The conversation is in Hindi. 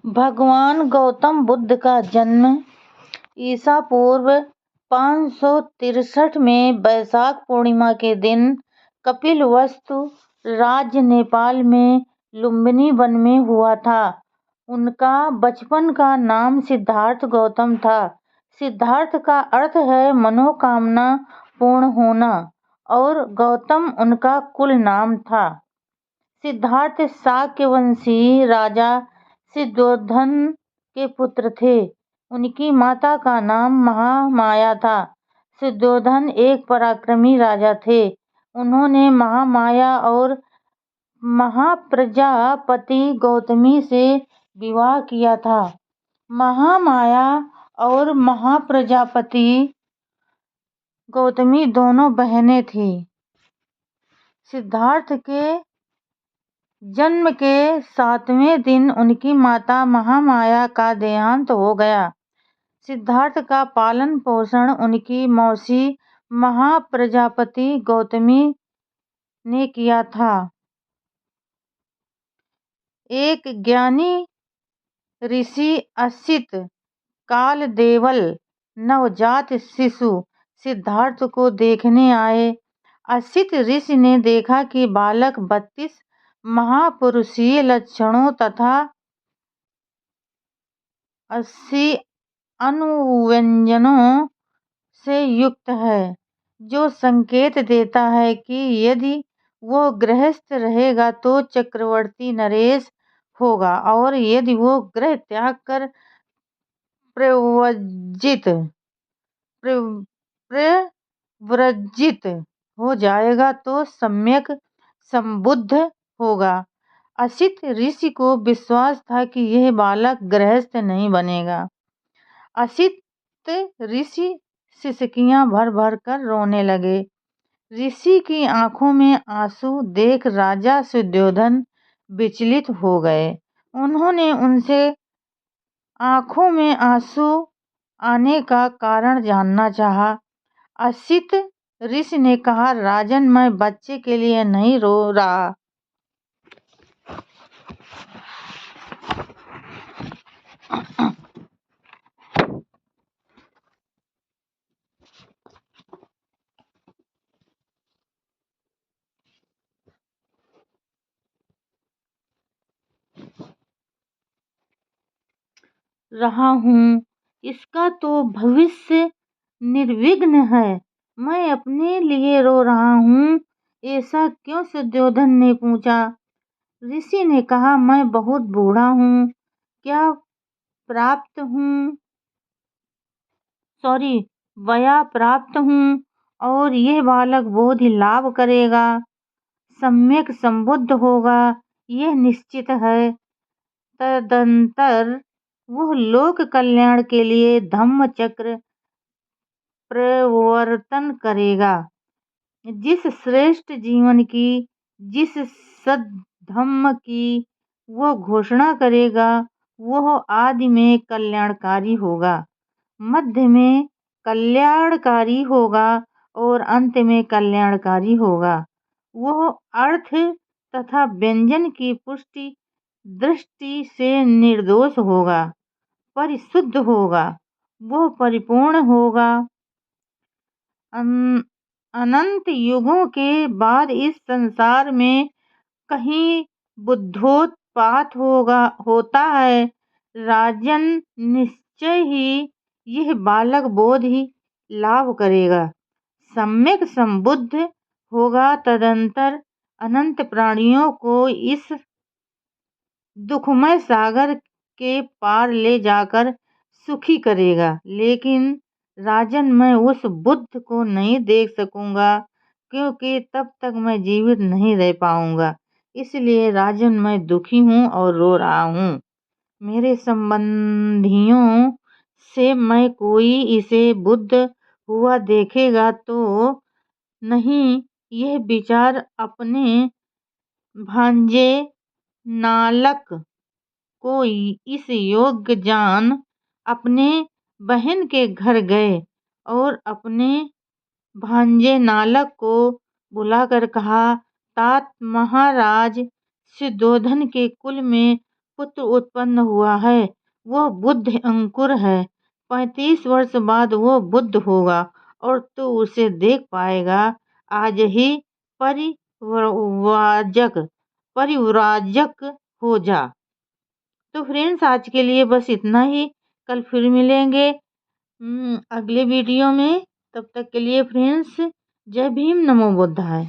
भगवान गौतम बुद्ध का जन्म ईसा पूर्व 563 में वैशाख पूर्णिमा के दिन कपिलवस्तु राज्य नेपाल में लुम्बिनी वन में हुआ था। उनका बचपन का नाम सिद्धार्थ गौतम था। सिद्धार्थ का अर्थ है मनोकामना पूर्ण होना और गौतम उनका कुल नाम था। सिद्धार्थ शाक्यवंशी राजा सिद्धोधन के पुत्र थे। उनकी माता का नाम महामाया था। सिद्धोधन एक पराक्रमी राजा थे। उन्होंने महामाया और महाप्रजापति गौतमी से विवाह किया था। महामाया और महाप्रजापति गौतमी दोनों बहनें थीं। सिद्धार्थ के जन्म के 7वें दिन उनकी माता महामाया का देहांत हो गया। सिद्धार्थ का पालन पोषण उनकी मौसी महाप्रजापति गौतमी ने किया था। एक ज्ञानी ऋषि असित कालदेवल नवजात शिशु सिद्धार्थ को देखने आए। असित ऋषि ने देखा कि बालक 32 महापुरुषीय लक्षणों तथा 80 अनुव्यंजनों से युक्त है, जो संकेत देता है कि यदि वो गृहस्थ रहेगा तो चक्रवर्ती नरेश होगा और यदि वो गृह त्याग कर प्रव्रजित हो जाएगा तो सम्यक संबुद्ध होगा। असित ऋषि को विश्वास था कि यह बालक गृहस्थ नहीं बनेगा। असित ऋषि सिसकियां भर भर कर रोने लगे। ऋषि की आंखों में आंसू देख राजा सुद्धोधन विचलित हो गए। उन्होंने उनसे आंखों में आंसू आने का कारण जानना चाहा। असित ऋषि ने कहा, राजन, मैं बच्चे के लिए नहीं रो रहा। रहा हूँ, इसका तो भविष्य निर्विघ्न है। मैं अपने लिए रो रहा हूँ, ऐसा क्यों? सुद्धोधन ने पूछा। ऋषि ने कहा, मैं बहुत बूढ़ा हूँ, वया प्राप्त हूँ और यह बालक बोधि लाभ करेगा, सम्यक संबुद्ध होगा, यह निश्चित है। तदंतर वह लोक कल्याण के लिए धम्म चक्र प्रवर्तन करेगा। जिस श्रेष्ठ जीवन की, जिस सद्धम्म की वो घोषणा करेगा, वह आदि में कल्याणकारी होगा, मध्य में कल्याणकारी होगा और अंत में कल्याणकारी होगा। वह अर्थ तथा व्यंजन की पुष्टि दृष्टि से निर्दोष होगा, परिशुद्ध होगा, वह परिपूर्ण होगा। अनंत युगों के बाद इस संसार में कहीं बुद्धोत्पात होता है। राजन, निश्चय ही यह बालक बोध ही लाभ करेगा, सम्यक संबुद्ध होगा, तदंतर अनंत प्राणियों को इस दुखमय सागर के पार ले जाकर सुखी करेगा। लेकिन राजन, मैं उस बुद्ध को नहीं देख सकूंगा, क्योंकि तब तक मैं जीवित नहीं रह पाऊंगा। इसलिए राजन, मैं दुखी हूँ और रो रहा हूँ। मेरे संबंधियों से मैं कोई इसे बुद्ध हुआ देखेगा तो नहीं, यह विचार अपने भांजे नालक को इस योग्य जान अपने बहन के घर गए और अपने भांजे नालक को बुलाकर कहा, तात महाराज सिद्धोधन के कुल में पुत्र उत्पन्न हुआ है। वह बुद्ध अंकुर है। 35 वर्ष बाद वो बुद्ध होगा और तू उसे देख पाएगा। आज ही परिव्राजक हो जा। तो फ्रेंड्स, आज के लिए बस इतना ही। कल फिर मिलेंगे अगले वीडियो में। तब तक के लिए फ्रेंड्स, जय भीम, नमो बुद्धाय।